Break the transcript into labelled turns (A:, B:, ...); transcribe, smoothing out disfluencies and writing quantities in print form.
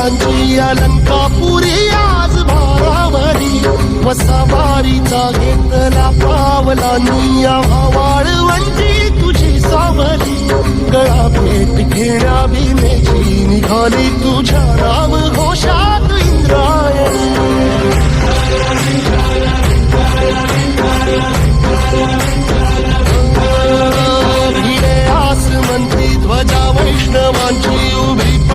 A: वीरांची अलंकापुरी आज भारावली वसावारीचा घेतला पावलांनी या वाळवंटी तुझी सावली गळा भेट घेण्या भीमेची निघाली तुझ्या राम घोषात इंद्रायणी भिडे आसमंती ध्वजा वैष्णवांची